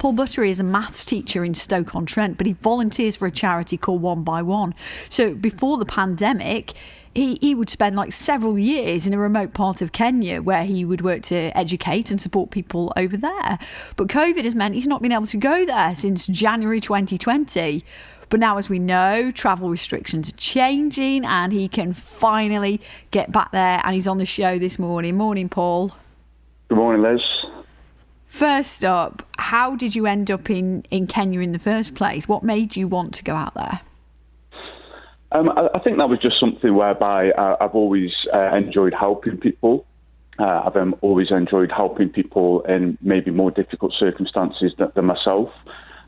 Paul Buttery is a maths teacher in Stoke-on-Trent, but he volunteers for a charity called One by One. So before the pandemic, he would spend like several years in a remote part of Kenya where he would work to educate and support people over there. But COVID has meant he's not been able to go there since January 2020. But now, as we know, travel restrictions are changing and he can finally get back there, and he's on the show this morning. Morning, Paul. Good morning, Liz. First up, how did you end up in Kenya in the first place? What made you want to go out there? I think that was just something whereby I've always enjoyed helping people. I've always enjoyed helping people in maybe more difficult circumstances than myself.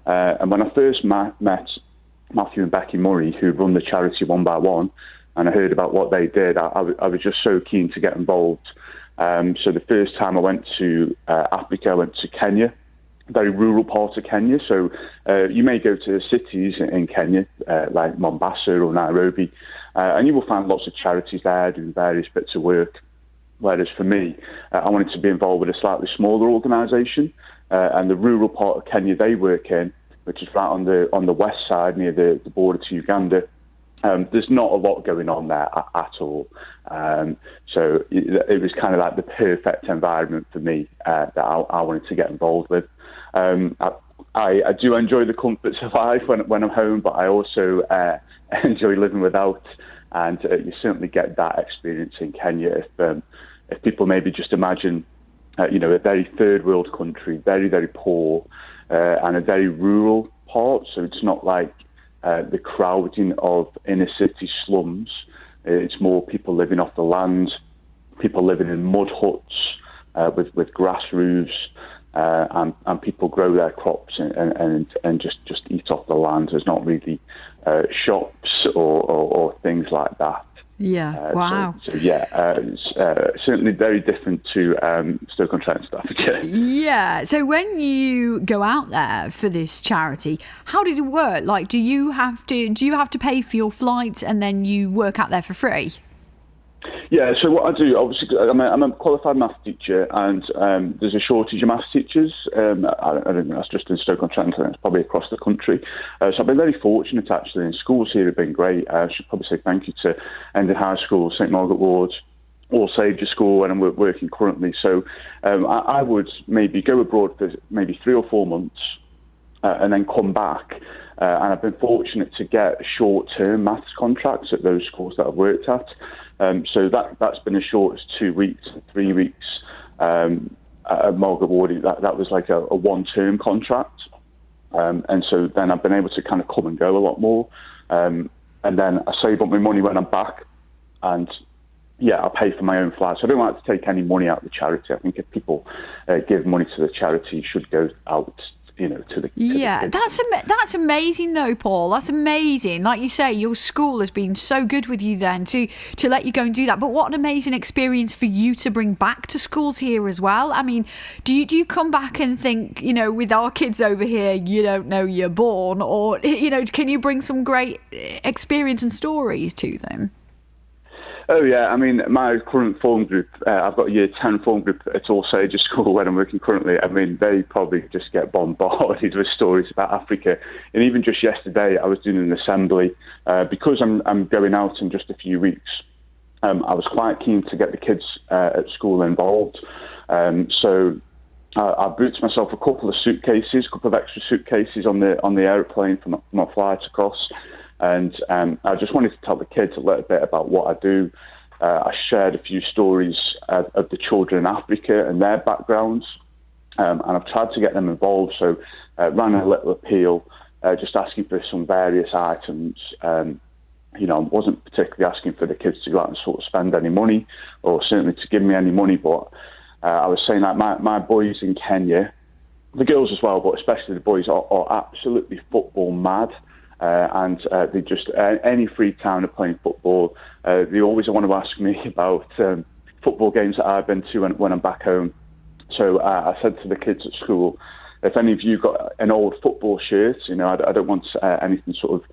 And when I first met Matthew and Becky Murray, who run the charity One by One, and I heard about what they did, I was just so keen to get involved. So the first time I went to Africa, I went to Kenya, very rural part of Kenya. So you may go to cities in Kenya, like Mombasa or Nairobi, and you will find lots of charities there doing various bits of work. Whereas for me, I wanted to be involved with a slightly smaller organisation, and the rural part of Kenya they work in, which is right on the west side near the border to Uganda. There's not a lot going on there at all. So it was kind of like the perfect environment for me that I wanted to get involved with. I do enjoy the comforts of life when I'm home, but I also enjoy living without. And you certainly get that experience in Kenya if people maybe just imagine, a very third world country, very, very poor, and a very rural part. So it's not like the crowding of inner city slums. It's more people living off the land, people living in mud huts with grass roofs, and people grow their crops and just eat off the land. There's not really shops or things like that. Yeah, wow. It's certainly very different to Stoke-on-Trent stuff. Yeah. So when you go out there for this charity, how does it work? Like, do you have to pay for your flights and then you work out there for free? Yeah, so what I do, obviously, I'm a qualified maths teacher, and there's a shortage of maths teachers. I don't think that's just in Stoke-on-Trent, I think it's probably across the country. So I've been very fortunate, actually, and schools here have been great. I should probably say thank you to Endon High School, St Margaret Ward, All Saviour School, where I'm working currently. So I would maybe go abroad for maybe 3 or 4 months and then come back. And I've been fortunate to get short-term maths contracts at those schools that I've worked at. So that's been as short as 2 weeks, 3 weeks. At Margaret Ward, that was like a one-term contract. And so then I've been able to kind of come and go a lot more. And then I save up my money when I'm back. And yeah, I pay for my own flights. I don't like to take any money out of the charity. I think if people give money to the charity, it should go out to the yeah, that's amazing though, Paul. That's amazing. Like you say, your school has been so good with you then to let you go and do that. But what an amazing experience for you to bring back to schools here as well. I mean, do you come back and think, with our kids over here, you don't know you're born, or can you bring some great experience and stories to them? Oh, yeah. I mean, my current form group, I've got a year 10 form group at All Saviour School where I'm working currently. I mean, they probably just get bombarded with stories about Africa. And even just yesterday, I was doing an assembly. Because I'm going out in just a few weeks, I was quite keen to get the kids at school involved. So I booked myself a couple of extra suitcases on the aeroplane for my flight across. And I just wanted to tell the kids a little bit about what I do. I shared a few stories of the children in Africa and their backgrounds, and I've tried to get them involved. So ran a little appeal, just asking for some various items. I wasn't particularly asking for the kids to go out and sort of spend any money, or certainly to give me any money, but I was saying that my boys in Kenya, the girls as well, but especially the boys, are absolutely football mad. And they just, any free time they're playing football, they always want to ask me about football games that I've been to when I'm back home. So I said to the kids at school, if any of you got an old football shirt, I don't want anything sort of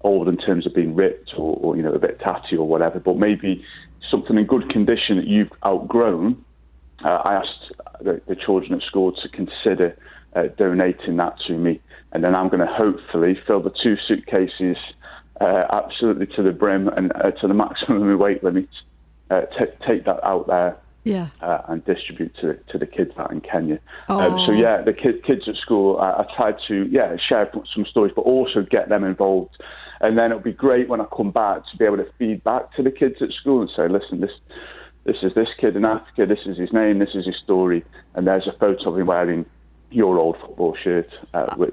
old in terms of being ripped or a bit tatty or whatever, but maybe something in good condition that you've outgrown. I asked the children at school to consider donating that to me. And then I'm going to hopefully fill the 2 suitcases absolutely to the brim and to the maximum weight limit, take that out there. Yeah. And distribute to the kids out in Kenya. Oh. So the kids at school, I tried to share some stories, but also get them involved. And then it'll be great when I come back to be able to feed back to the kids at school and say, listen, this is this kid in Africa, this is his name, this is his story, and there's a photo of him wearing your old football shirt,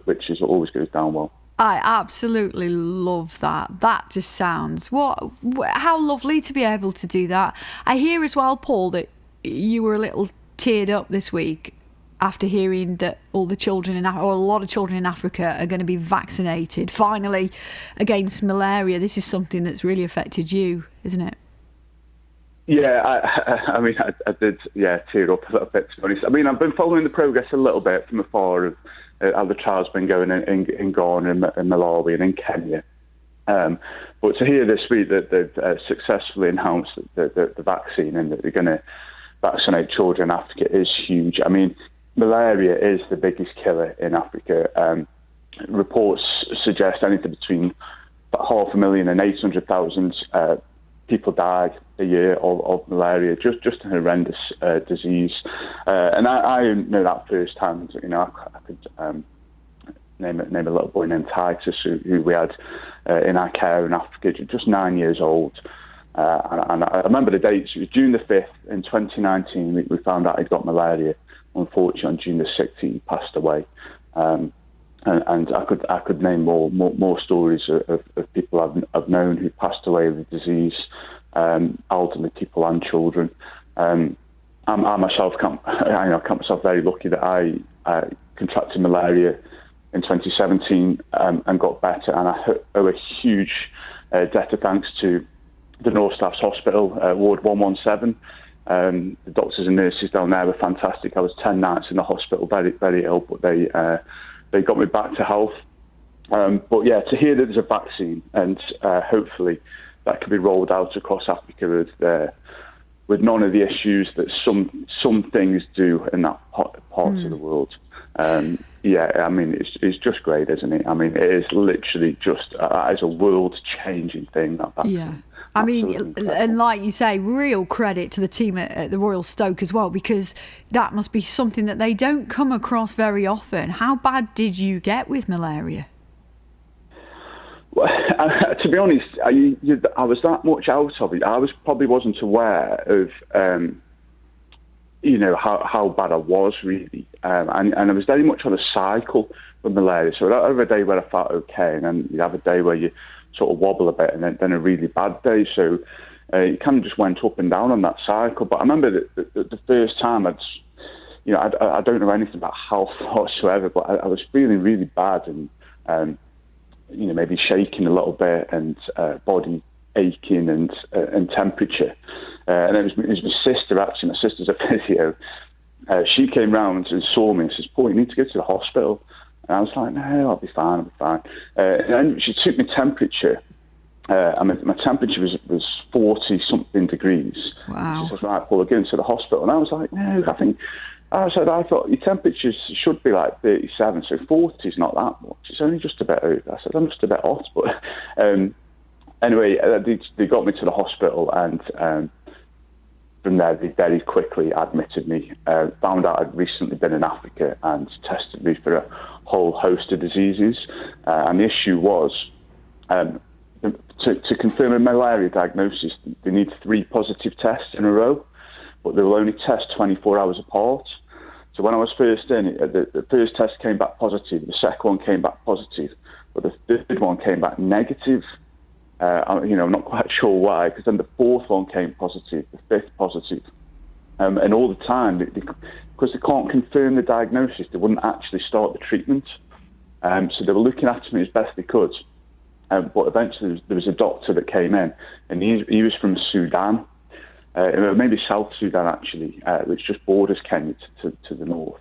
which always goes down well. I absolutely love that. That just sounds how lovely to be able to do that. I hear as well, Paul, that you were a little teared up this week after hearing that all the children or a lot of children in Africa are going to be vaccinated finally against malaria. This is something that's really affected you, isn't it? Yeah, I mean, I did, tear up a little bit, to be honest. I mean, I've been following the progress a little bit from afar of how the trial's been going in Ghana, in Malawi and in Kenya. But to hear this week that they've successfully announced the vaccine and that they're going to vaccinate children in Africa is huge. I mean, malaria is the biggest killer in Africa. Reports suggest anything between 500,000 and 800,000 people die a year of malaria, just a horrendous disease. And I know that firsthand. You know, I could name a little boy named Titus who we had in our care in Africa, just 9 years old. And I remember the dates. It was June the 5th in 2019. We found out he'd got malaria. Unfortunately, on June the 6th, he passed away. And I could name more stories of people I've known who passed away with the disease, elderly people and children. I myself count myself very lucky that I contracted malaria in 2017 and got better, and I owe a huge debt of thanks to the North Staff's Hospital, Ward 117. The doctors and nurses down there were fantastic. I was 10 nights in the hospital, very, very ill, but they got me back to health. But yeah, to hear that there's a vaccine and hopefully that can be rolled out across Africa with none of the issues that some things do in that part of the world. I mean, it's just great, isn't it? I mean, it is literally just that is a world-changing thing. I mean, and like you say, real credit to the team at the Royal Stoke as well, because that must be something that they don't come across very often. How bad did you get with malaria? Well, to be honest, I was that much out of it. I probably wasn't aware of, how bad I was really. And I was very much on a cycle with malaria. So I'd have a day where I felt okay, and then you'd have a day where you sort of wobble a bit, and then a really bad day. So it kind of just went up and down on that cycle. But I remember that the first time I don't know anything about health whatsoever, but I was feeling really bad and maybe shaking a little bit and body aching and temperature. And it was my sister, actually. My sister's a physio. She came round and saw me and says, "Paul, you need to go to the hospital." And I was like, "No, I'll be fine. And then she took my temperature. My temperature was 40-something degrees. Wow. She says, "Right, Paul, we're going to the hospital." And I was like, "No, I thought your temperature should be like 37, so 40 is not that much. It's only just a bit over." I said, "I'm just a bit hot." But anyway, they got me to the hospital, and from there, they very quickly admitted me, found out I'd recently been in Africa and tested me for a whole host of diseases. And the issue was, to confirm a malaria diagnosis, they need 3 positive tests in a row, but they will only test 24 hours apart. So when I was first in, the first test came back positive, the second one came back positive, but the third one came back negative. I'm not quite sure why, because then the fourth one came positive, the fifth positive. And all the time, because they can't confirm the diagnosis, they wouldn't actually start the treatment. So they were looking after me as best they could. But eventually there was a doctor that came in, and he was from Sudan, maybe South Sudan actually, which just borders Kenya to the north.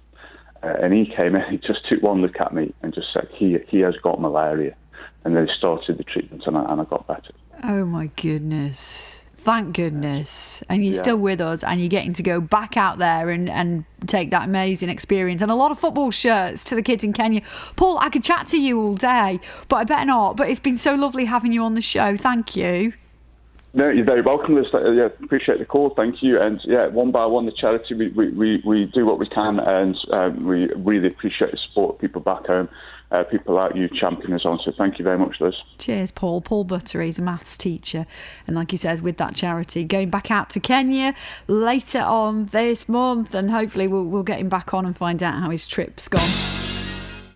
And he came in, he just took one look at me and just said, he has got malaria. And they started the treatment, and I got better. Oh my goodness. thank goodness. And you're still with us, and you're getting to go back out there and take that amazing experience and a lot of football shirts to the kids in Kenya. Paul, I could chat to you all day, but I better not. But it's been so lovely having you on the show. Thank you. No, you're very welcome. Yeah, appreciate the call. Thank you. And yeah, One by One, the charity, we do what we can, and we really appreciate the support of people back home, people like you championing us on. So thank you very much, Liz. Cheers, Paul. Paul Buttery is a maths teacher, and like he says, with that charity, going back out to Kenya later on this month, and hopefully we'll get him back on and find out how his trip's gone.